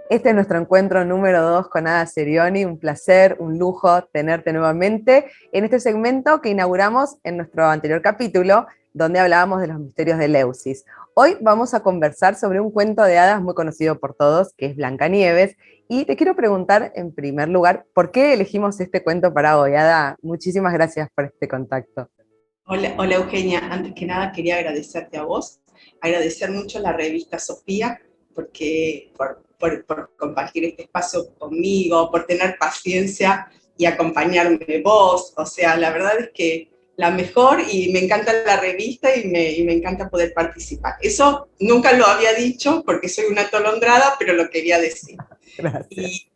Este es nuestro encuentro número 2 con Ada Serioni. Un placer, un lujo tenerte nuevamente en este segmento que inauguramos en nuestro anterior capítulo, donde hablábamos de los misterios de Eleusis. Hoy vamos a conversar sobre un cuento de hadas muy conocido por todos, que es Blancanieves. Y te quiero preguntar, en primer lugar, ¿por qué elegimos este cuento para hoy? Ada, muchísimas gracias por este contacto. Hola, hola Eugenia, antes que nada quería agradecerte a vos, agradecer mucho a la revista Sofía por compartir este espacio conmigo, por tener paciencia y acompañarme vos. O sea, la verdad es que la mejor y me encanta la revista y me encanta poder participar. Eso nunca lo había dicho porque soy una atolondrada, pero lo quería decir. Gracias.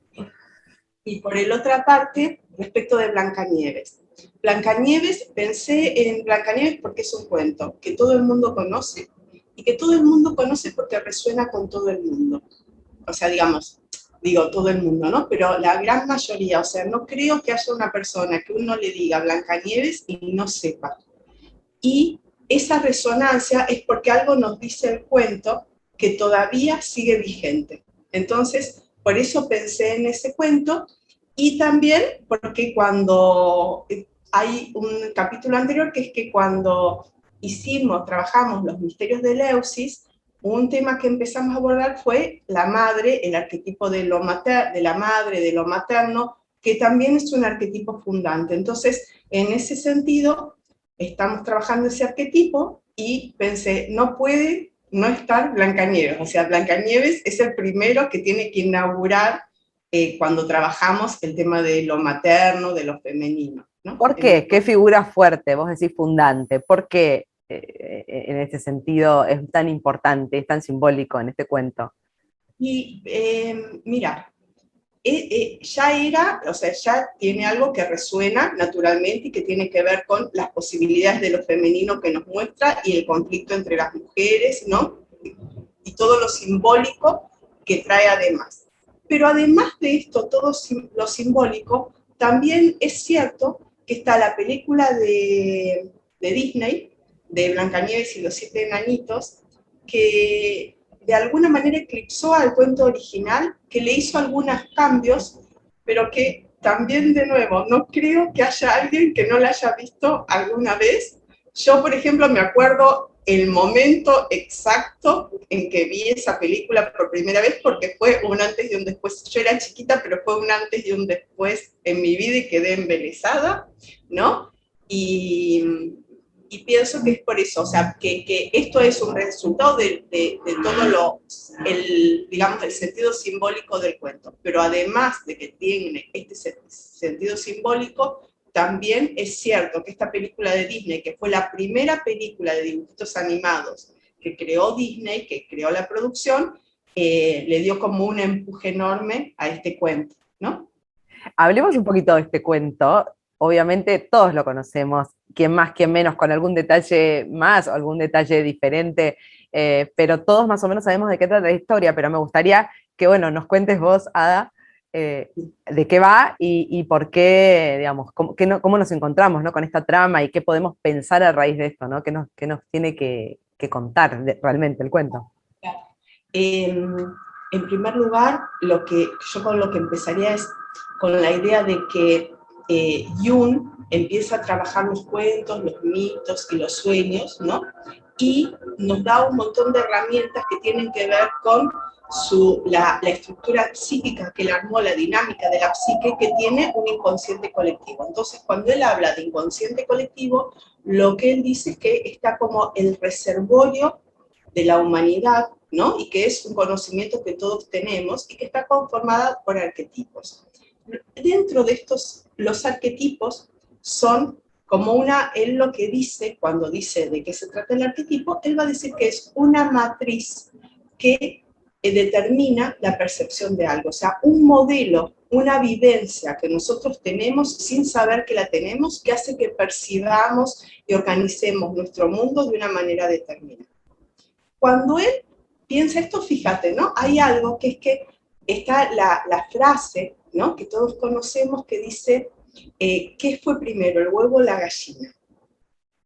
Y y por el otra parte, respecto de Blancanieves. Blancanieves, pensé en Blancanieves porque es un cuento que todo el mundo conoce y que todo el mundo conoce porque resuena con todo el mundo. O sea, digo todo el mundo, ¿no? Pero la gran mayoría, o sea, no creo que haya una persona que uno le diga Blancanieves y no sepa. Y esa resonancia es porque algo nos dice el cuento que todavía sigue vigente. Entonces, por eso pensé en ese cuento y también porque cuando hay un capítulo anterior que es que cuando trabajamos los misterios de Eleusis, un tema que empezamos a abordar fue la madre, el arquetipo de la madre, de lo materno, que también es un arquetipo fundante. Entonces, en ese sentido, estamos trabajando ese arquetipo y pensé, no puede no estar Blancanieves. O sea, Blancanieves es el primero que tiene que inaugurar cuando trabajamos el tema de lo materno, de lo femenino, ¿no? ¿Por qué? ¿Qué figura fuerte? Vos decís fundante. ¿Por qué en este sentido es tan importante, es tan simbólico en este cuento? Y mira, ya era, o sea, ya tiene algo que resuena naturalmente y que tiene que ver con las posibilidades de lo femenino que nos muestra y el conflicto entre las mujeres, ¿no? Y todo lo simbólico que trae además. Pero además de esto, todo lo simbólico, también es cierto que está la película de Disney, de Blancanieves y los siete enanitos, que de alguna manera eclipsó al cuento original, que le hizo algunos cambios, pero que también, de nuevo, no creo que haya alguien que no la haya visto alguna vez. Yo, por ejemplo, me acuerdo el momento exacto en que vi esa película por primera vez, porque fue un antes y un después. Yo era chiquita, pero fue un antes y un después en mi vida y quedé embelesada, ¿no? Y, y pienso que es por eso, o sea, que esto es un resultado de todo digamos, el sentido simbólico del cuento. Pero además de que tiene este sentido simbólico, también es cierto que esta película de Disney, que fue la primera película de dibujitos animados que creó Disney, que creó la producción, le dio como un empuje enorme a este cuento, ¿no? Hablemos un poquito de este cuento. Obviamente todos lo conocemos, quien más, quien menos, con algún detalle más o algún detalle diferente, pero todos más o menos sabemos de qué trata la historia, pero me gustaría que, bueno, nos cuentes vos, Ada, de qué va y por qué, digamos, cómo nos encontramos, ¿no? Con esta trama y qué podemos pensar a raíz de esto, ¿no? Qué nos tiene que contar realmente el cuento. En primer lugar, yo con lo que empezaría es con la idea de que Jung empieza a trabajar los cuentos, los mitos y los sueños, ¿no? Y nos da un montón de herramientas que tienen que ver con la estructura psíquica que le armó, la dinámica de la psique que tiene un inconsciente colectivo. Entonces, cuando él habla de inconsciente colectivo, lo que él dice es que está como el reservorio de la humanidad, ¿no? Y que es un conocimiento que todos tenemos y que está conformada por arquetipos. Dentro de estos, los arquetipos son como él lo que dice, cuando dice de qué se trata el arquetipo, él va a decir que es una matriz que determina la percepción de algo, o sea, un modelo, una vivencia que nosotros tenemos sin saber que la tenemos, que hace que percibamos y organicemos nuestro mundo de una manera determinada. Cuando él piensa esto, fíjate, ¿no? Hay algo que es que está la frase, ¿no? Que todos conocemos que dice, ¿qué fue primero, el huevo o la gallina?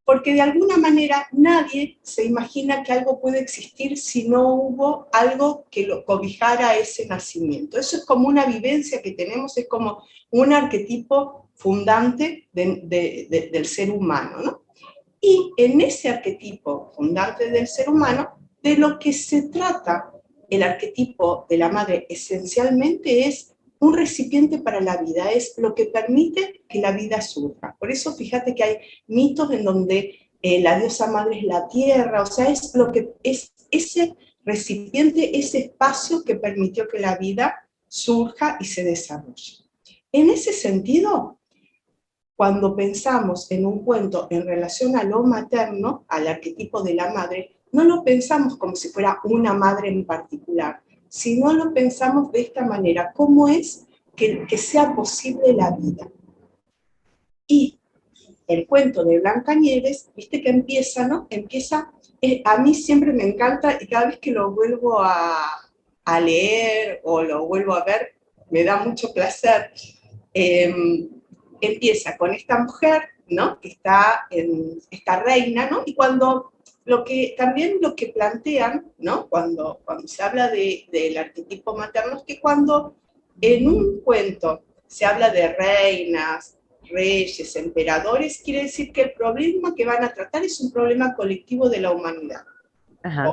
porque de alguna manera nadie se imagina que algo puede existir si no hubo algo que lo cobijara ese nacimiento. Eso es como una vivencia que tenemos, es como un arquetipo fundante del ser humano, ¿no? Y en ese arquetipo fundante del ser humano, de lo que se trata el arquetipo de la madre esencialmente es un recipiente para la vida, es lo que permite que la vida surja. Por eso fíjate que hay mitos en donde la diosa madre es la tierra, o sea, es lo que es ese recipiente, ese espacio que permitió que la vida surja y se desarrolle. En ese sentido, cuando pensamos en un cuento en relación a lo materno, al arquetipo de la madre, no lo pensamos como si fuera una madre en particular, sino lo pensamos de esta manera: ¿cómo es que sea posible la vida? Y el cuento de Blancanieves, viste que empieza, ¿no? Empieza, a mí siempre me encanta, y cada vez que lo vuelvo a leer o lo vuelvo a ver, me da mucho placer. Empieza con esta mujer, ¿no? Que está en esta reina, ¿no? Y cuando también lo que plantean, ¿no? Cuando se habla del arquetipo materno, es que cuando en un cuento se habla de reinas, reyes, emperadores, quiere decir que el problema que van a tratar es un problema colectivo de la humanidad.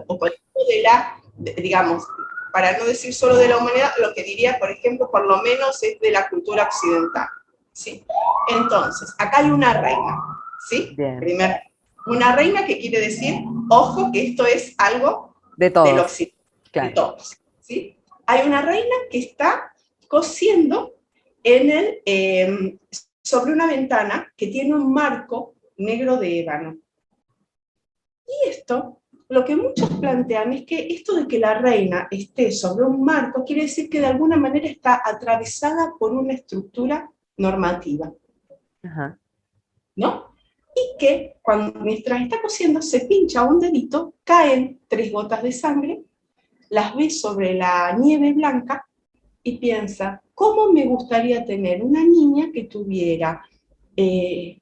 O colectivo digamos, para no decir solo de la humanidad, lo que diría, por ejemplo, por lo menos es de la cultura occidental. ¿Sí? Entonces, acá hay una reina, ¿sí? Primero, una reina que quiere decir, ojo, que esto es algo de todos, del occidente, claro. De todos, ¿sí? Hay una reina que está cosiendo sobre una ventana que tiene un marco negro de ébano. Y esto, lo que muchos plantean es que esto de que la reina esté sobre un marco quiere decir que de alguna manera está atravesada por una estructura normativa. Ajá. ¿No? Y que mientras está cosiendo se pincha un dedito, caen 3 gotas de sangre, las ve sobre la nieve blanca y piensa: ¿cómo me gustaría tener una niña que tuviera, que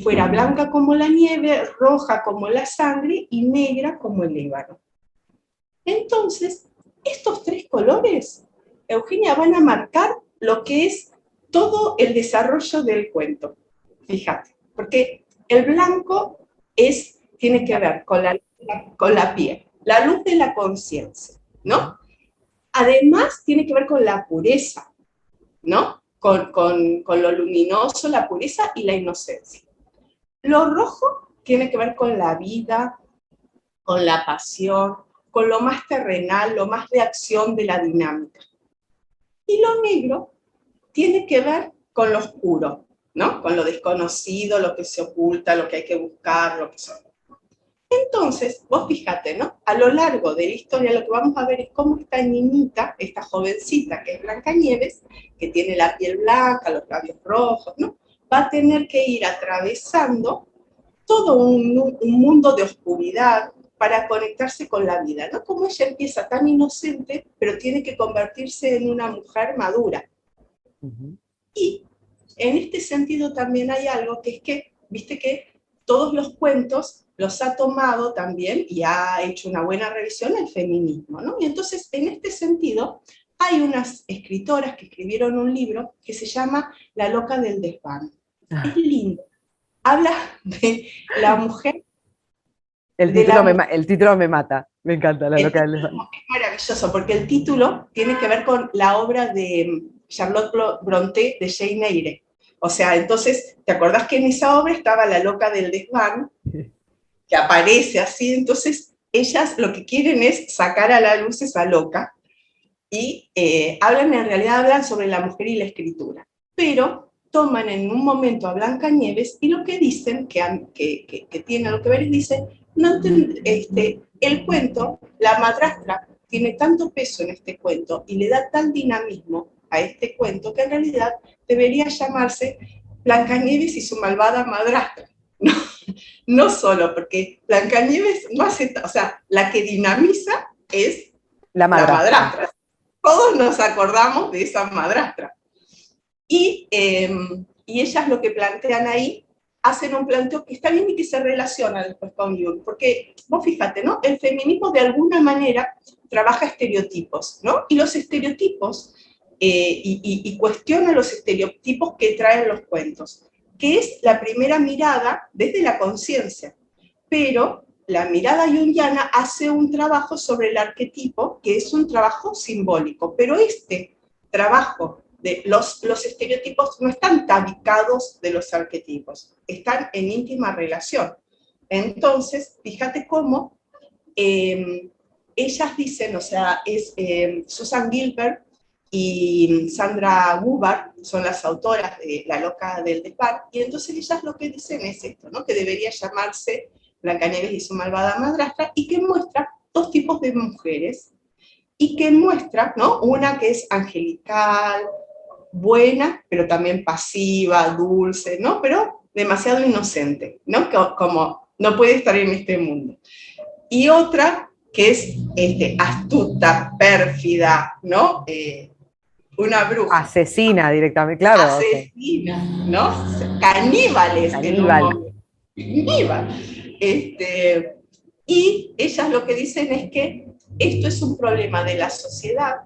fuera blanca como la nieve, roja como la sangre y negra como el ébano? Entonces, estos 3 colores, Eugenia, van a marcar lo que es todo el desarrollo del cuento. Fíjate, porque el blanco tiene que ver con la piel, la luz de la conciencia, ¿no? Además, tiene que ver con la pureza, ¿no? Con lo luminoso, la pureza y la inocencia. Lo rojo tiene que ver con la vida, con la pasión, con lo más terrenal, lo más de acción de la dinámica. Y lo negro tiene que ver con lo oscuro, ¿no? Con lo desconocido, lo que se oculta, lo que hay que buscar, lo que son. Entonces, vos fíjate, ¿no? A lo largo de la historia lo que vamos a ver es cómo esta niñita, esta jovencita que es Blancanieves, que tiene la piel blanca, los labios rojos, ¿no? Va a tener que ir atravesando todo un mundo de oscuridad para conectarse con la vida, ¿no? Como ella empieza tan inocente, pero tiene que convertirse en una mujer madura. Uh-huh. Y en este sentido también hay algo que es que, viste que todos los cuentos los ha tomado también y ha hecho una buena revisión el feminismo, ¿no? Y entonces, en este sentido, hay unas escritoras que escribieron un libro que se llama La loca del desván. Es lindo. Habla de la mujer. El título me mata. Me encanta, La loca del desván. Es maravilloso, porque el título tiene que ver con la obra de Charlotte Brontë de Jane Eyre. O sea, entonces, ¿te acordás que en esa obra estaba la loca del desván? Que aparece así, entonces ellas lo que quieren es sacar a la luz esa loca y en realidad hablan sobre la mujer y la escritura, pero toman en un momento a Blancanieves y lo que dicen, que tiene algo que ver, es dicen, el cuento, la madrastra tiene tanto peso en este cuento y le da tal dinamismo a este cuento que en realidad debería llamarse Blancanieves y su malvada madrastra. No solo, porque Blancanieves no hace, o sea, la que dinamiza es la madrastra. Todos nos acordamos de esa madrastra. Y ellas lo que plantean ahí hacen un planteo que está bien y que se relaciona después con Jung, porque vos fíjate, ¿no? El feminismo de alguna manera trabaja estereotipos, ¿no? Y los estereotipos, y cuestiona los estereotipos que traen los cuentos, que es la primera mirada desde la conciencia, pero la mirada junguiana hace un trabajo sobre el arquetipo, que es un trabajo simbólico, pero este trabajo de los estereotipos no están tabicados de los arquetipos, están en íntima relación. Entonces, fíjate cómo ellas dicen, o sea, es Susan Gilbert y Sandra Hubbard son las autoras de La loca del Despart, y entonces ellas lo que dicen es esto, ¿no? Que debería llamarse Blancanieves y su malvada madrastra, y que muestra dos tipos de mujeres, y que muestra, ¿no? Una que es angelical, buena, pero también pasiva, dulce, ¿no? Pero demasiado inocente, ¿no? Como no puede estar en este mundo. Y otra que es astuta, pérfida, ¿no? Una bruja. Asesina directamente, claro. Asesina, ¿no? Caníbales en un Caníbal. momento. Caníbal. Y ellas lo que dicen es que esto es un problema de la sociedad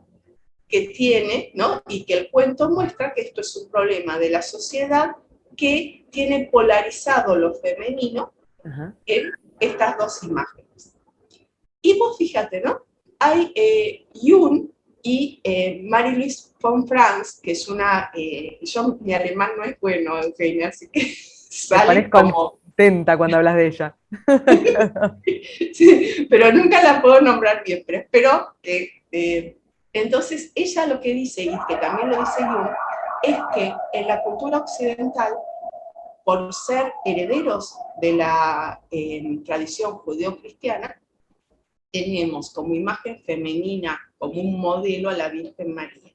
que tiene, ¿no? Y que el cuento muestra que esto es un problema de la sociedad que tiene polarizado lo femenino en estas dos imágenes. Y vos fíjate, ¿no? Hay Jung y Marie-Louise von Franz, que es una, mi alemán no es bueno, Eugenia, así que sale como... contenta cuando hablas de ella. Sí, pero nunca la puedo nombrar bien, pero espero que... entonces, ella lo que dice, y que también lo dice Jung, es que en la cultura occidental, por ser herederos de la tradición judeo-cristiana, tenemos como imagen femenina, como un modelo a la Virgen María.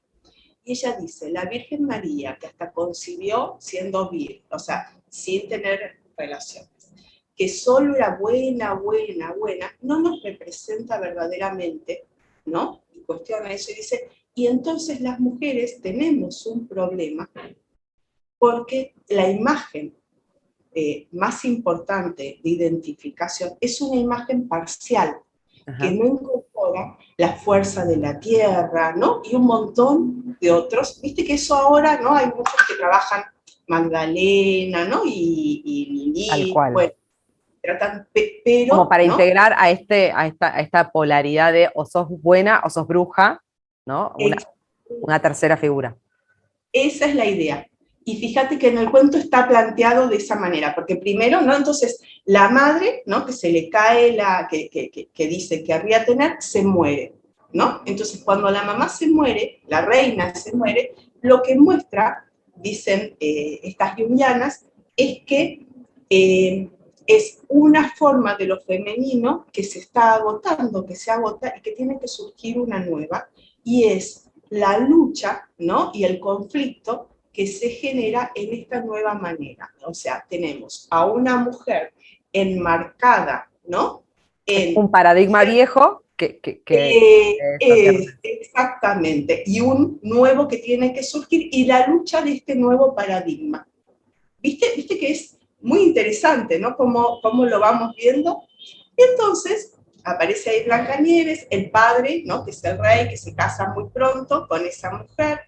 Y ella dice, la Virgen María, que hasta concibió siendo virgen, o sea, sin tener relaciones, que solo era buena, buena, buena, no nos representa verdaderamente, ¿no? Y cuestiona eso y dice, y entonces las mujeres tenemos un problema porque la imagen más importante de identificación es una imagen parcial, que no incorpora la fuerza de la tierra, ¿no? Y un montón de otros. Viste que eso ahora, ¿no? Hay muchos que trabajan Magdalena, ¿no? Y Lili, bueno, tratan, pero... Como para ¿no? integrar a esta polaridad de o sos buena o sos bruja, ¿no? Una tercera figura. Esa es la idea. Y fíjate que en el cuento está planteado de esa manera, porque primero, ¿no? Entonces, la madre, ¿no? Que se le cae que dice que querría tener, se muere, ¿no? Entonces, cuando la mamá se muere, la reina se muere, lo que muestra, dicen estas junguianas, es que es una forma de lo femenino que se está agotando, que se agota y que tiene que surgir una nueva, y es la lucha, ¿no? Y el conflicto que se genera en esta nueva manera. O sea, tenemos a una mujer enmarcada, ¿no? Un paradigma viejo exactamente, y un nuevo que tiene que surgir, y la lucha de este nuevo paradigma. ¿Viste que es muy interesante, ¿no? Cómo lo vamos viendo. Y entonces aparece ahí Blancanieves, el padre, ¿no? Que es el rey, que se casa muy pronto con esa mujer.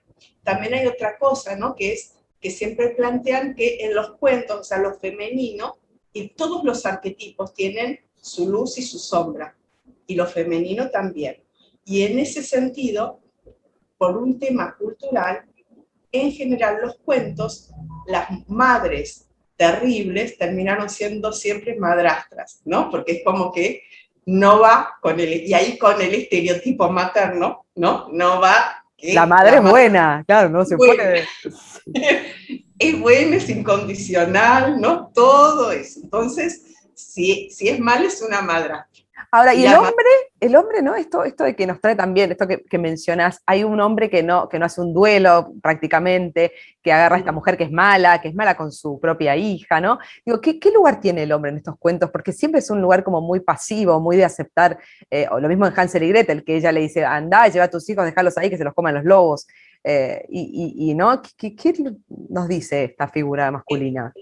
También hay otra cosa, ¿no? Que es que siempre plantean que en los cuentos, o sea, lo femenino, y todos los arquetipos tienen su luz y su sombra, y lo femenino también. Y en ese sentido, por un tema cultural, en general los cuentos, las madres terribles terminaron siendo siempre madrastras, ¿no? Porque es como que no va con y ahí con el estereotipo materno, ¿no? No va que la madre es buena, claro, no se puede. Es buena, es incondicional, ¿no? Todo eso. Entonces, si es mal, es una madrastra. Ahora, y el hombre, ¿no? Esto de que nos trae también, esto que mencionas, hay un hombre que no hace un duelo prácticamente, que agarra a esta mujer que es mala con su propia hija, ¿no? Digo, ¿qué lugar tiene el hombre en estos cuentos? Porque siempre es un lugar como muy pasivo, muy de aceptar, o lo mismo en Hansel y Gretel, que ella le dice, andá, lleva a tus hijos, déjalos ahí, que se los coman los lobos. ¿no? ¿Qué nos dice esta figura masculina?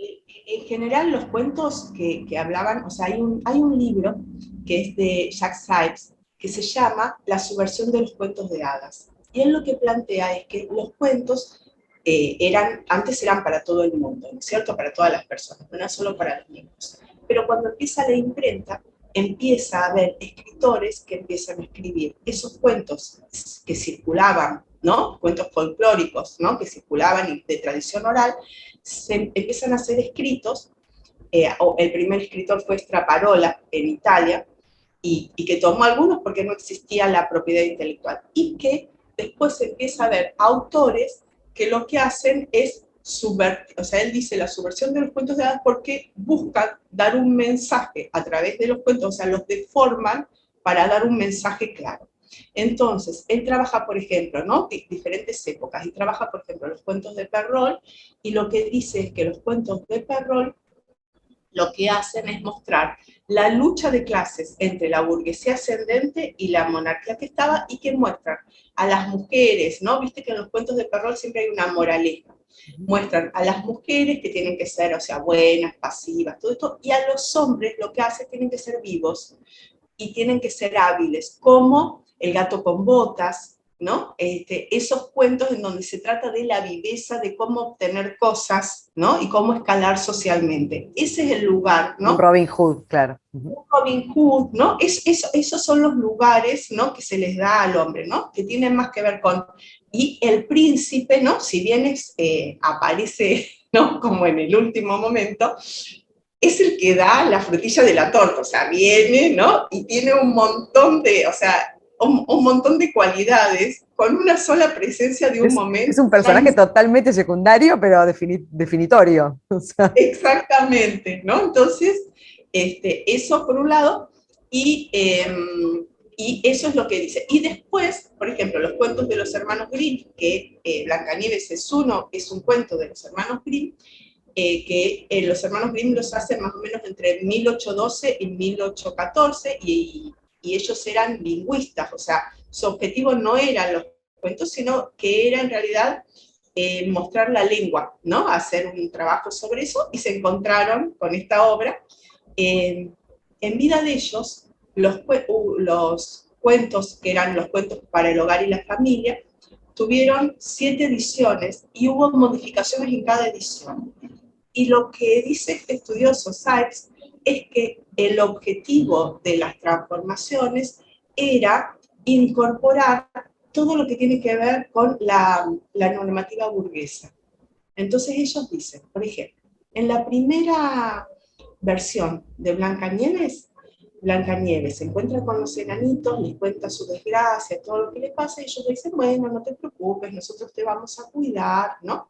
En general, los cuentos que hablaban, o sea, hay un libro que es de Jack Sipes, que se llama La subversión de los cuentos de hadas. Y él lo que plantea es que los cuentos antes eran para todo el mundo, ¿no es cierto? Para todas las personas, no era solo para los niños. Pero cuando empieza la imprenta, empieza a haber escritores que empiezan a escribir esos cuentos que circulaban, ¿no? Cuentos folclóricos, ¿no? Que circulaban de tradición oral, se empiezan a ser escritos. El primer escritor fue Straparola en Italia, y que tomó algunos porque no existía la propiedad intelectual, y que después se empieza a ver autores que lo que hacen es subvertir, o sea, él dice la subversión de los cuentos de hadas porque buscan dar un mensaje a través de los cuentos, o sea, los deforman para dar un mensaje claro. Entonces, él trabaja, por ejemplo, ¿no? Diferentes épocas, y trabaja, por ejemplo, los cuentos de Perrault, y lo que dice es que los cuentos de Perrault lo que hacen es mostrar la lucha de clases entre la burguesía ascendente y la monarquía que estaba, y que muestran a las mujeres, ¿no? Viste que en los cuentos de Perrault siempre hay una moraleja. Muestran a las mujeres que tienen que ser, o sea, buenas, pasivas, todo esto, y a los hombres lo que hacen tienen que ser vivos y tienen que ser hábiles, como El gato con botas, ¿no? Esos cuentos en donde se trata de la viveza, de cómo obtener cosas, ¿no? Y cómo escalar socialmente. Ese es el lugar, Un ¿no? Robin Hood, claro. Robin Hood, ¿no? Esos son los lugares, ¿no? Que se les da al hombre, ¿no? Que tienen más que ver con... Y el príncipe, ¿no? Si bien aparece, ¿no? Como en el último momento, es el que da la frutilla de la torta, o sea, viene, ¿no? Y tiene un montón de, o sea, un montón de cualidades, con una sola presencia de un Es momento. un personaje totalmente secundario, pero definitorio. O sea, Exactamente, ¿no? Entonces, eso por un lado, y eso es lo que dice. Y después, por ejemplo, los cuentos de los hermanos Grimm, que Blancanieves es un cuento de los hermanos Grimm, que los hermanos Grimm los hacen más o menos entre 1812 y 1814, y ellos eran lingüistas, o sea, su objetivo no eran los cuentos, sino que era en realidad mostrar la lengua, ¿no? Hacer un trabajo sobre eso, y se encontraron con esta obra. En vida de ellos, los cuentos, que eran los cuentos para el hogar y la familia, tuvieron 7 ediciones y hubo modificaciones en cada edición. Y lo que dice este estudioso, Sykes, es que el objetivo de las transformaciones era incorporar todo lo que tiene que ver con la normativa burguesa. Entonces ellos dicen, por ejemplo, en la primera versión de Blancanieves se encuentra con los enanitos, les cuenta su desgracia, todo lo que le pasa, y ellos le dicen, bueno, no te preocupes, nosotros te vamos a cuidar, ¿no?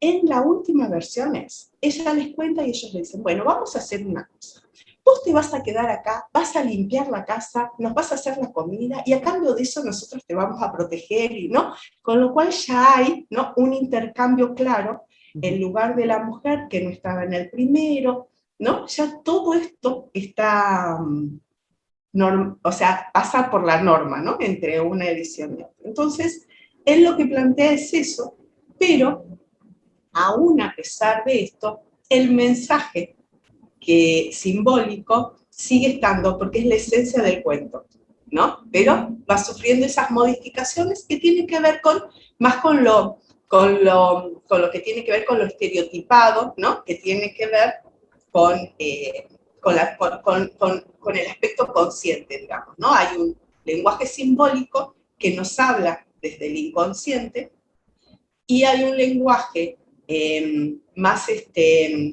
En la última versión ella les cuenta y ellos le dicen, bueno, vamos a hacer una cosa. Vos te vas a quedar acá, vas a limpiar la casa, nos vas a hacer la comida, y a cambio de eso nosotros te vamos a proteger, ¿no? Con lo cual ya hay, ¿no? Un intercambio claro en lugar de la mujer que no estaba en el primero, ¿no? Ya todo esto está, o sea, pasa por la norma, ¿no? Entre una edición y otra. Entonces, él lo que plantea es eso, pero aún a pesar de esto, el mensaje simbólico sigue estando, porque es la esencia del cuento, ¿no? Pero va sufriendo esas modificaciones que tienen que ver más con lo que tiene que ver con lo estereotipado, ¿no? Que tiene que ver con, con el aspecto consciente, digamos, ¿no? Hay un lenguaje simbólico que nos habla desde el inconsciente, y hay un lenguaje más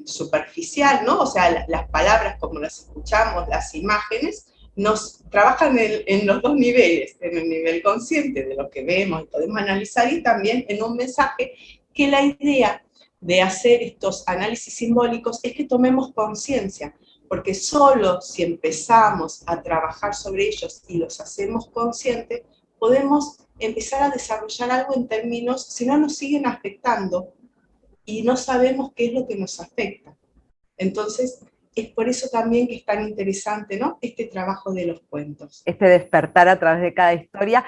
superficial, ¿no? O sea, las palabras como las escuchamos, las imágenes, nos trabajan en los dos niveles, en el nivel consciente de lo que vemos y podemos analizar, y también en un mensaje, que la idea de hacer estos análisis simbólicos es que tomemos conciencia, porque solo si empezamos a trabajar sobre ellos y los hacemos conscientes, podemos empezar a desarrollar algo en términos, si no nos siguen afectando y no sabemos qué es lo que nos afecta. Entonces, es por eso también que es tan interesante, ¿no? Este trabajo de los cuentos. Este despertar a través de cada historia.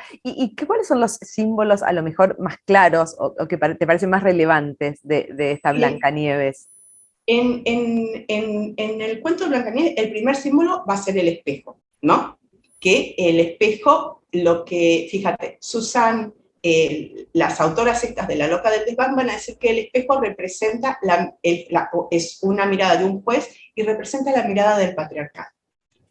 ¿Cuáles son los símbolos a lo mejor más claros o que te parecen más relevantes de esta Blancanieves? En el cuento de Blancanieves, el primer símbolo va a ser el espejo, ¿no? Que el espejo, lo que, fíjate, Susan, las autoras estas de La Loca del Desván van a decir que el espejo representa, es una mirada de un juez y representa la mirada del patriarcado.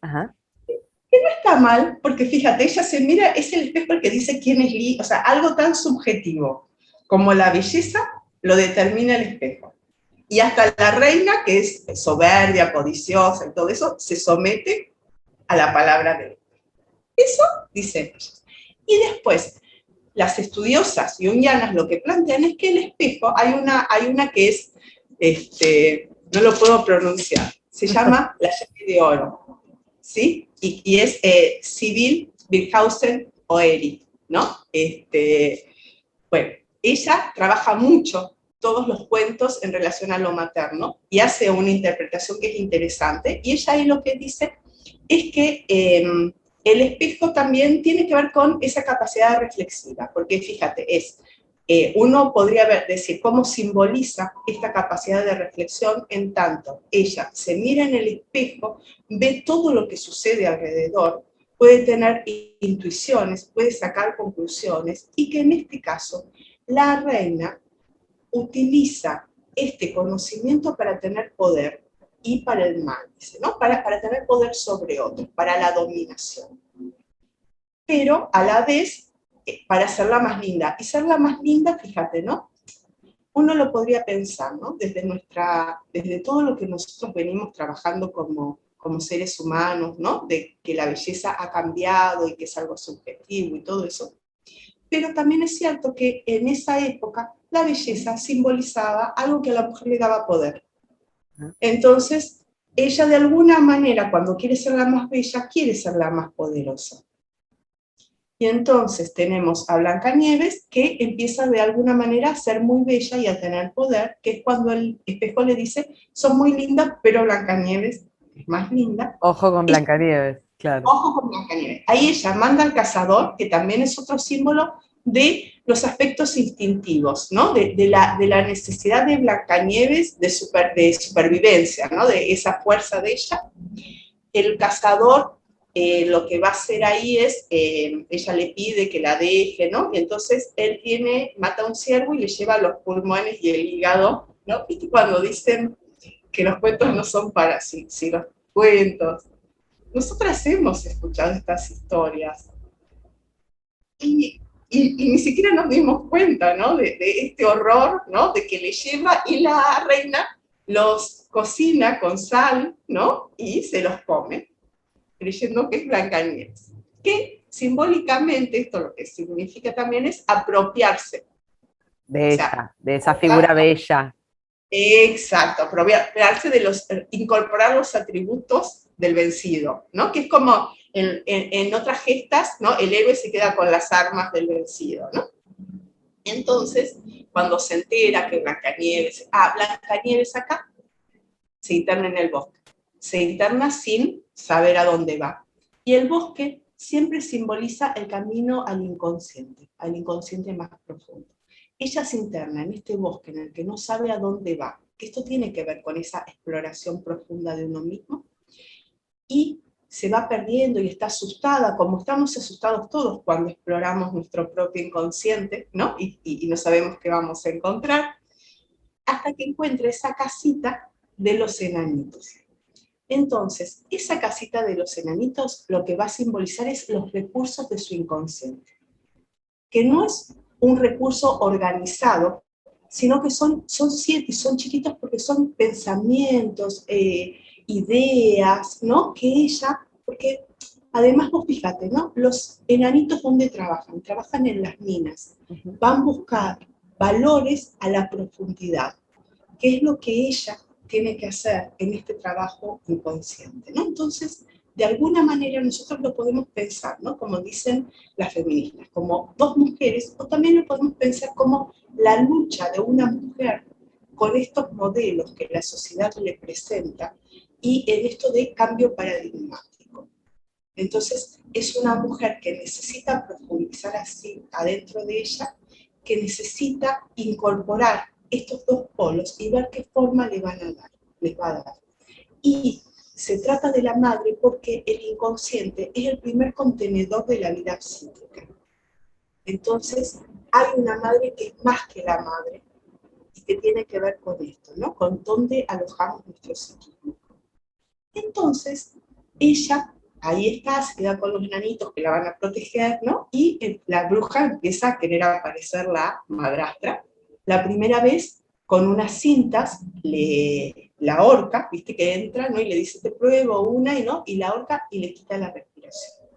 Ajá. Que no está mal, porque fíjate, ella se mira, es el espejo el que dice quién es o sea, algo tan subjetivo como la belleza lo determina el espejo. Y hasta la reina, que es soberbia, codiciosa y todo eso, se somete a la palabra de él. Eso dicen ellos. Y después, las estudiosas jungianas lo que plantean es que el espejo, hay una que es, no lo puedo pronunciar, se llama la llave de oro, ¿sí? Y es Sibyl Birkhausen Oeri, ¿no? Bueno, ella trabaja mucho todos los cuentos en relación a lo materno y hace una interpretación que es interesante, y ella ahí lo que dice es que el espejo también tiene que ver con esa capacidad reflexiva, porque fíjate, uno podría decir cómo simboliza esta capacidad de reflexión en tanto ella se mira en el espejo, ve todo lo que sucede alrededor, puede tener intuiciones, puede sacar conclusiones, y que en este caso la reina utiliza este conocimiento para tener poder y para el mal, dice, ¿no? Para tener poder sobre otros, para la dominación. Pero a la vez, para hacerla más linda. Y ser la más linda, fíjate, ¿no? Uno lo podría pensar, ¿no? Desde todo lo que nosotros venimos trabajando como seres humanos, ¿no? De que la belleza ha cambiado y que es algo subjetivo y todo eso. Pero también es cierto que en esa época la belleza simbolizaba algo que a la mujer le daba poder. Entonces, ella de alguna manera, cuando quiere ser la más bella, quiere ser la más poderosa. Y entonces tenemos a Blancanieves, que empieza de alguna manera a ser muy bella y a tener poder, que es cuando el espejo le dice, son muy lindas, pero Blancanieves es más linda. Ojo con Blancanieves, claro. Ojo con Blancanieves. Ahí ella manda al cazador, que también es otro símbolo de los aspectos instintivos, ¿no? De la necesidad de Blancanieves de supervivencia, ¿no? De esa fuerza de ella. El cazador lo que va a hacer ahí es, ella le pide que la deje, ¿no? Y entonces él mata a un ciervo y le lleva los pulmones y el hígado, ¿no? Y cuando dicen que los cuentos no son para sí, los cuentos. Nosotras hemos escuchado estas historias y ni siquiera nos dimos cuenta, ¿no? De este horror, ¿no? De que le lleva y la reina los cocina con sal, ¿no? Y se los come, creyendo que es Blancanieves. Que simbólicamente esto lo que significa también es apropiarse. De ella, de esa figura bella. Exacto, apropiarse incorporar los atributos del vencido, ¿no? Que es como en otras gestas, ¿no? El héroe se queda con las armas del vencido, ¿no? Entonces, cuando se entera que Blancanieves acá, se interna en el bosque. Se interna sin saber a dónde va. Y el bosque siempre simboliza el camino al inconsciente más profundo. Ella se interna en este bosque en el que no sabe a dónde va, que esto tiene que ver con esa exploración profunda de uno mismo, y se va perdiendo y está asustada, como estamos asustados todos cuando exploramos nuestro propio inconsciente, ¿no? Y no sabemos qué vamos a encontrar, hasta que encuentra esa casita de los enanitos. Entonces, esa casita de los enanitos lo que va a simbolizar es los recursos de su inconsciente, que no es un recurso organizado, sino que son 7 y son chiquitos porque son pensamientos, ideas, ¿no? Que ella, porque además vos fíjate, ¿no? Los enanitos, ¿dónde trabajan? Trabajan en las minas, van a buscar valores a la profundidad, que es lo que ella tiene que hacer en este trabajo inconsciente, ¿no? Entonces, de alguna manera nosotros lo podemos pensar, ¿no? Como dicen las feministas, como dos mujeres, o también lo podemos pensar como la lucha de una mujer con estos modelos que la sociedad le presenta, y en esto de cambio paradigmático. Entonces, es una mujer que necesita profundizar así adentro de ella, que necesita incorporar estos dos polos y ver qué forma les va a dar. Y se trata de la madre porque el inconsciente es el primer contenedor de la vida psíquica. Entonces, hay una madre que es más que la madre y que tiene que ver con esto, ¿no? Con dónde alojamos nuestro psiquismo. Entonces, ella, ahí está, se queda con los enanitos que la van a proteger, ¿no? Y la bruja empieza a querer aparecer la madrastra. La primera vez, con unas cintas, la ahorca, viste que entra, ¿no? Y le dice, te pruebo una, y no, y la ahorca y le quita la respiración.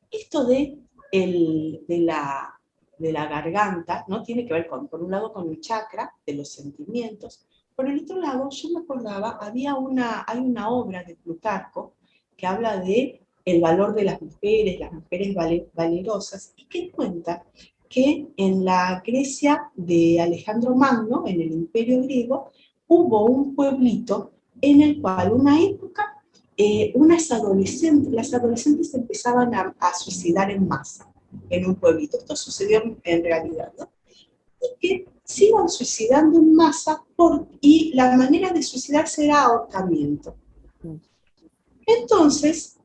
Esto de la garganta, ¿no? Tiene que ver con, por un lado, con el chakra de los sentimientos. Por el otro lado, yo me acordaba, hay una obra de Plutarco que habla de el valor de las mujeres valerosas, y que cuenta que en la Grecia de Alejandro Magno, en el Imperio griego, hubo un pueblito en el cual una época las adolescentes empezaban a suicidar en masa en un pueblito. Esto sucedió en realidad, ¿no? Y que se iban suicidando en masa y la manera de suicidarse era ahorcamiento. Entonces,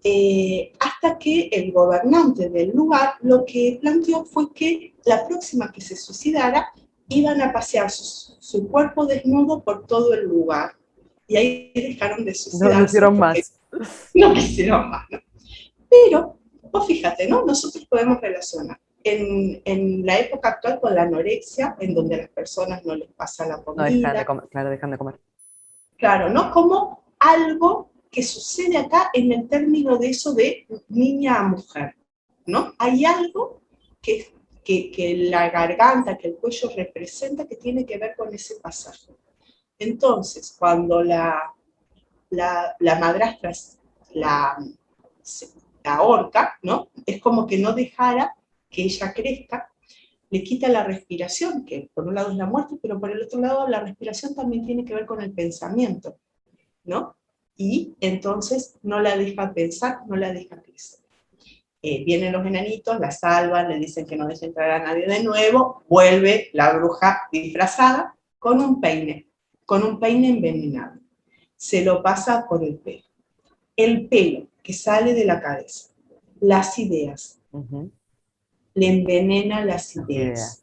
hasta que el gobernante del lugar lo que planteó fue que la próxima que se suicidara iban a pasear su cuerpo desnudo por todo el lugar. Y ahí dejaron de suicidarse. No lo hicieron más. No quisieron más, ¿no? Pero, vos fíjate, ¿no? Nosotros podemos relacionar en la época actual con la anorexia, en donde a las personas no les pasa la comida. No dejan de comer, claro, dejan de comer. Claro, ¿no? Como algo que sucede acá en el término de eso de niña a mujer, ¿no? Hay algo que la garganta, que el cuello representa, que tiene que ver con ese pasaje. Entonces, cuando la madrastra la ahorca, ¿no? Es como que no dejara que ella crezca, le quita la respiración, que por un lado es la muerte, pero por el otro lado la respiración también tiene que ver con el pensamiento, ¿no? Y entonces no la deja pensar, no la deja crecer. Vienen los enanitos, la salvan, le dicen que no deje entrar a nadie de nuevo, vuelve la bruja disfrazada con un peine envenenado. Se lo pasa por el pelo. El pelo que sale de la cabeza, las ideas, le envenena las ideas.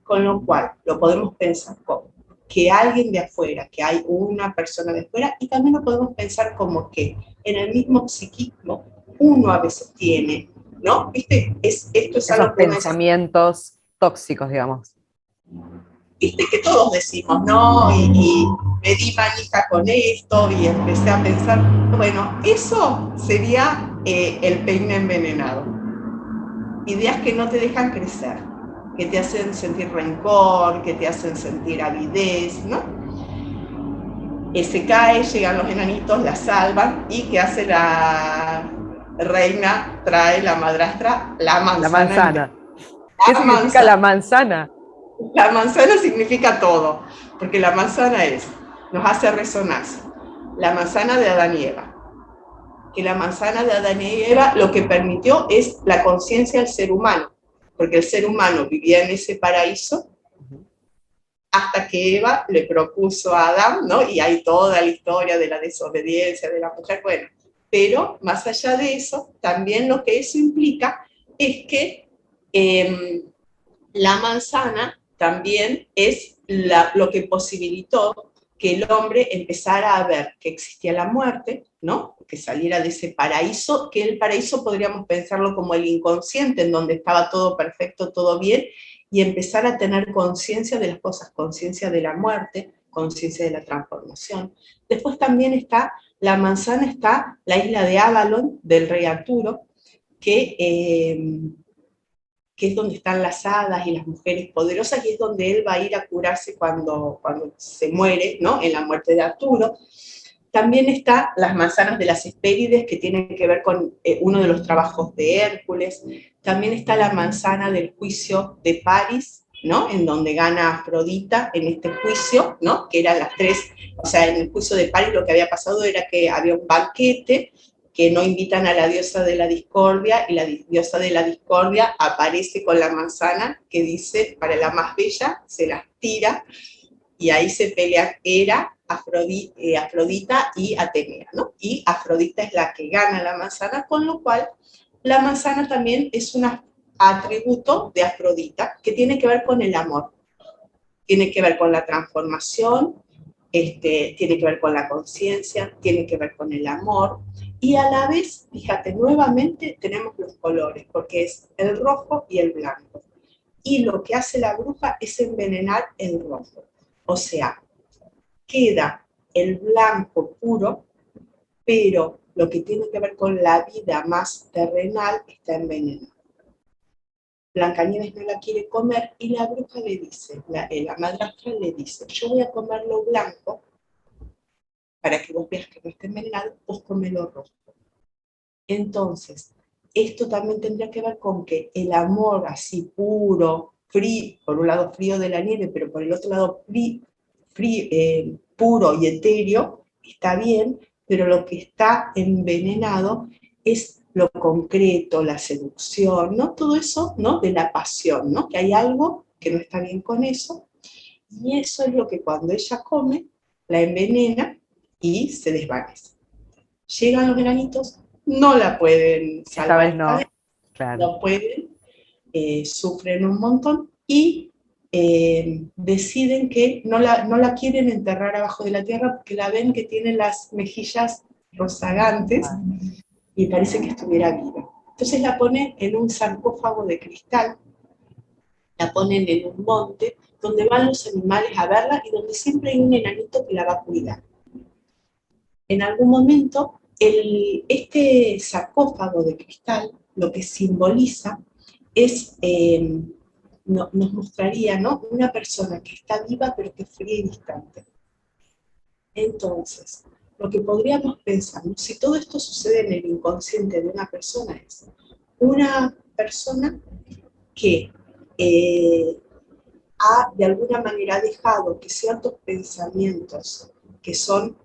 Con lo cual, lo podemos pensar como que alguien de afuera, que hay una persona de afuera, y también lo podemos pensar como que en el mismo psiquismo uno a veces tiene, ¿no? ¿Viste? Esto es esos algo que pensamientos tóxicos, digamos. Viste que todos decimos, ¿no? Y me di manija con esto y empecé a pensar, bueno, eso sería el peine envenenado. Ideas que no te dejan crecer, que te hacen sentir rencor, que te hacen sentir avidez, ¿no? Se cae, llegan los enanitos, la salvan, y ¿qué hace la reina? Trae la madrastra la manzana. La manzana. ¿Qué significa la manzana? La manzana significa todo, porque la manzana nos hace resonancia. La manzana de Adán y Eva. Que la manzana de Adán y Eva lo que permitió es la conciencia del ser humano, porque el ser humano vivía en ese paraíso hasta que Eva le propuso a Adán, ¿no? Y hay toda la historia de la desobediencia de la mujer, bueno, pero más allá de eso, también lo que eso implica es que la manzana también es lo que posibilitó que el hombre empezara a ver que existía la muerte, ¿no? Que saliera de ese paraíso, que el paraíso podríamos pensarlo como el inconsciente, en donde estaba todo perfecto, todo bien, y empezar a tener conciencia de las cosas, conciencia de la muerte, conciencia de la transformación. Después también está la manzana, está la isla de Avalon, del rey Arturo, que es donde están las hadas y las mujeres poderosas, y es donde él va a ir a curarse cuando se muere, ¿no? En la muerte de Arturo. También está las manzanas de las Hespérides, que tienen que ver con uno de los trabajos de Hércules. También está la manzana del juicio de París, ¿no? En donde gana Afrodita en este juicio, ¿no? Que eran las tres, o sea, en el juicio de París lo que había pasado era que había un banquete que no invitan a la diosa de la discordia, y la diosa de la discordia aparece con la manzana que dice, para la más bella, se las tira, y ahí se pelea Hera, Afrodita y Atenea, ¿no? Y Afrodita es la que gana la manzana, con lo cual la manzana también es un atributo de Afrodita que tiene que ver con el amor, tiene que ver con la transformación, tiene que ver con la conciencia, tiene que ver con el amor, y a la vez, fíjate, nuevamente tenemos los colores, porque es el rojo y el blanco. Y lo que hace la bruja es envenenar el rojo. O sea, queda el blanco puro, pero lo que tiene que ver con la vida más terrenal está envenenado. Blancanieves no la quiere comer y la bruja le dice, la madrastra le dice, yo voy a comer lo blanco para que vos veas que no está envenenado, vos come lo rojo. Entonces, esto también tendría que ver con que el amor así puro, frío, por un lado frío de la nieve, pero por el otro lado puro y etéreo, está bien, pero lo que está envenenado es lo concreto, la seducción, ¿no? Todo eso, ¿no? De la pasión, ¿no? Que hay algo que no está bien con eso, y eso es lo que cuando ella come, la envenena y se desvanece. Llegan los granitos, no la pueden Esta salvar vez esta vez, no, claro. no pueden, sufren un montón y deciden que no la quieren enterrar abajo de la tierra porque la ven que tiene las mejillas rozagantes y parece que estuviera viva. Entonces la ponen en un sarcófago de cristal, la ponen en un monte donde van los animales a verla y donde siempre hay un enanito que la va a cuidar. En algún momento, este sarcófago de cristal lo que simboliza es, nos mostraría, ¿no? Una persona que está viva pero que es fría y distante. Entonces, lo que podríamos pensar, ¿no? Si todo esto sucede en el inconsciente de una persona, es una persona que ha de alguna manera dejado que ciertos pensamientos que son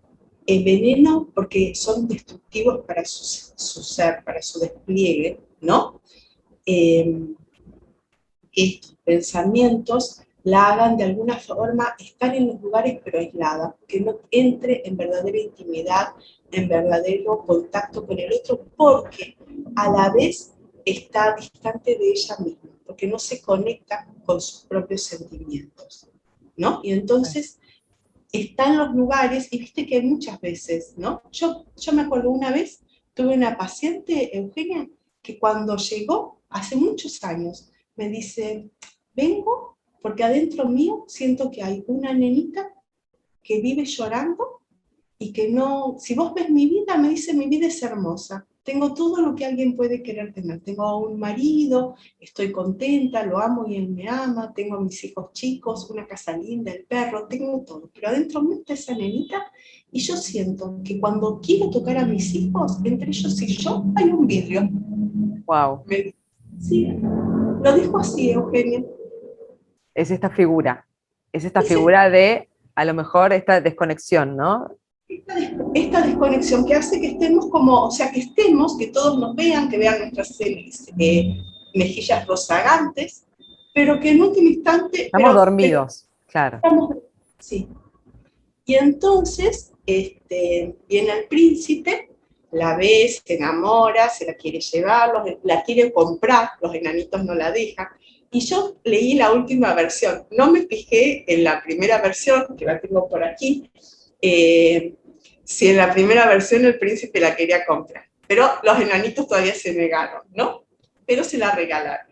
veneno porque son destructivos para su ser, para su despliegue, ¿no? Estos pensamientos la hagan de alguna forma estar en los lugares pero aislada, que no entre en verdadera intimidad, en verdadero contacto con el otro, porque a la vez está distante de ella misma, porque no se conecta con sus propios sentimientos, ¿no? Y entonces está en los lugares, y viste que muchas veces, ¿no? Yo me acuerdo una vez, tuve una paciente, Eugenia, que cuando llegó, hace muchos años, me dice, vengo porque adentro mío siento que hay una nenita que vive llorando y que no, si vos ves mi vida, me dice, mi vida es hermosa. Tengo todo lo que alguien puede querer tener. Tengo un marido, estoy contenta, lo amo y él me ama, tengo a mis hijos chicos, una casa linda, el perro, tengo todo. Pero adentro me está esa nenita y yo siento que cuando quiero tocar a mis hijos, entre ellos y yo, hay un vidrio. Wow. Sí, lo dijo así, Eugenia. Es esta figura. Es esta Dice, figura de, a lo mejor, esta desconexión, ¿no? esta desconexión que hace que estemos como, o sea, que estemos, que todos nos vean, que vean nuestras mejillas rozagantes, pero que en último instante, Estamos dormidos, claro. estamos, sí. Y entonces viene el príncipe, la ve, se enamora, se la quiere llevar, la quiere comprar, los enanitos no la dejan. Y yo leí la última versión, no me fijé en la primera versión, que la tengo por aquí, si en la primera versión el príncipe la quería comprar. Pero los enanitos todavía se negaron, ¿no? Pero se la regalaron.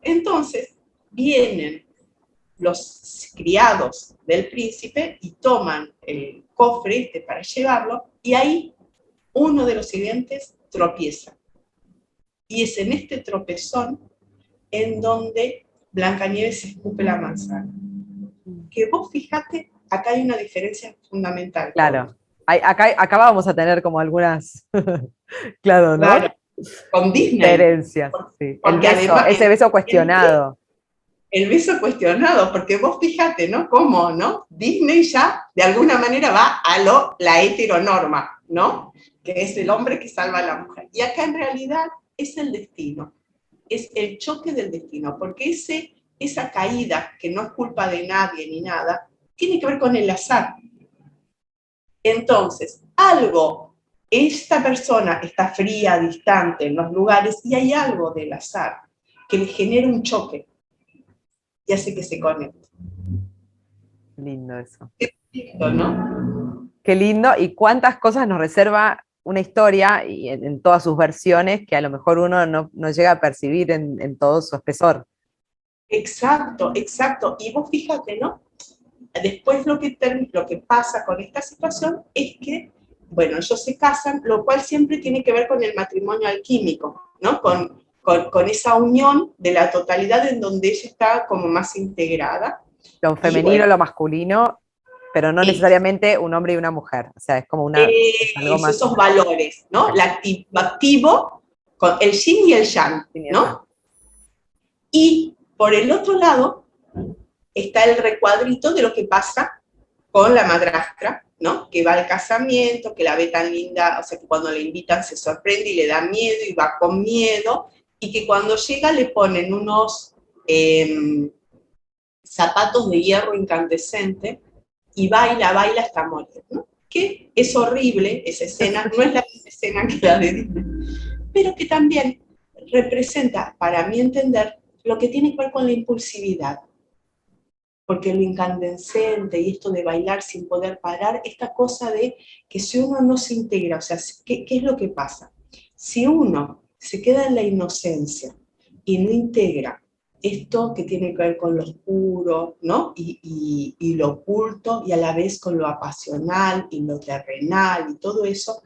Entonces, vienen los criados del príncipe y toman el cofre para llevarlo, y ahí uno de los sirvientes tropieza. Y es en este tropezón en donde Blancanieves escupe la manzana. Que vos fíjate, acá hay una diferencia fundamental. Claro. Acá vamos a tener como algunas, claro, ¿no? Claro, con Disney. Diferencias, sí. El Porque beso, además, ese beso entre, cuestionado. el beso cuestionado, porque vos fíjate, ¿no? Cómo, ¿no? Disney ya de alguna manera va a la heteronorma, ¿no? Que es el hombre que salva a la mujer. Y acá en realidad es el destino, es el choque del destino, porque esa caída, que no es culpa de nadie ni nada, tiene que ver con el azar. Entonces, esta persona está fría, distante en los lugares, y hay algo del azar que le genera un choque y hace que se conecte. Lindo eso. ¿No? Qué lindo, y cuántas cosas nos reserva una historia y en todas sus versiones que a lo mejor uno no llega a percibir en todo su espesor. Exacto, exacto. Y vos fíjate, ¿no? Después lo que pasa con esta situación es que, bueno, ellos se casan, lo cual siempre tiene que ver con el matrimonio alquímico, ¿no? Con esa unión de la totalidad en donde ella está como más integrada. Lo femenino, lo masculino, pero no necesariamente un hombre y una mujer. O sea, es como es algo más. Esos valores, ¿no? Lo activo, con el yin y el yang, ¿no? Y por el otro lado está el recuadrito de lo que pasa con la madrastra, ¿no? Que va al casamiento, que la ve tan linda, o sea, que cuando le invitan se sorprende y le da miedo y va con miedo, y que cuando llega le ponen unos zapatos de hierro incandescente y baila hasta morir, ¿no? Que es horrible esa escena, no es la misma escena que la de Disney, pero que también representa, para mi entender, lo que tiene que ver con la impulsividad. Porque lo incandescente y esto de bailar sin poder parar, esta cosa de que si uno no se integra, o sea, ¿qué es lo que pasa? Si uno se queda en la inocencia y no integra esto que tiene que ver con lo oscuro, ¿no? Y lo oculto, y a la vez con lo apasional y lo terrenal y todo eso,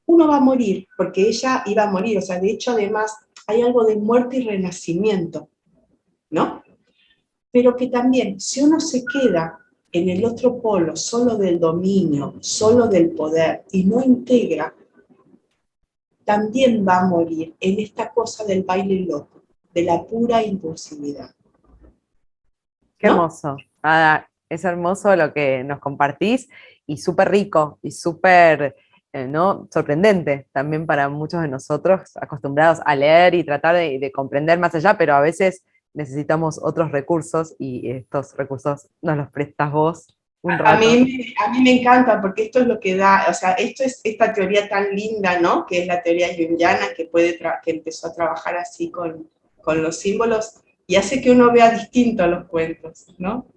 uno va a morir, porque ella iba a morir, o sea, de hecho, además, hay algo de muerte y renacimiento, ¿no? Pero que también, si uno se queda en el otro polo, solo del dominio, solo del poder, y no integra, también va a morir en esta cosa del baile loco, de la pura impulsividad. Qué ¿No? hermoso. Ada, es hermoso lo que nos compartís y súper rico y súper, ¿no? Sorprendente también para muchos de nosotros acostumbrados a leer y tratar de comprender más allá, pero a veces necesitamos otros recursos y estos recursos nos los prestas vos un A rato. mí me encanta porque esto es lo que da, o sea, esto es esta teoría tan linda, ¿no? Que es la teoría junguiana que empezó a trabajar así con los símbolos y hace que uno vea distinto los cuentos, ¿no?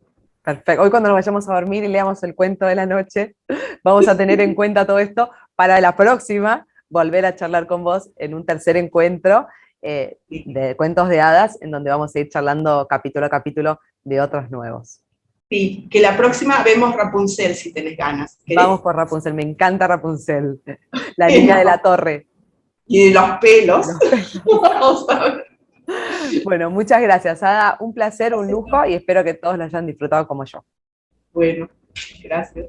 Perfecto. Hoy cuando nos vayamos a dormir y leamos el cuento de la noche, vamos a tener en cuenta todo esto para la próxima volver a charlar con vos en un tercer encuentro de cuentos de hadas, en donde vamos a ir charlando capítulo a capítulo de otros nuevos. Sí, que la próxima vemos Rapunzel si tenés ganas. ¿Querés? Vamos por Rapunzel, me encanta Rapunzel, la niña de la torre. Y de los pelos. Los pelos. Vamos a ver. Bueno, muchas gracias, Ada. Un placer, un lujo y espero que todos lo hayan disfrutado como yo. Bueno, gracias.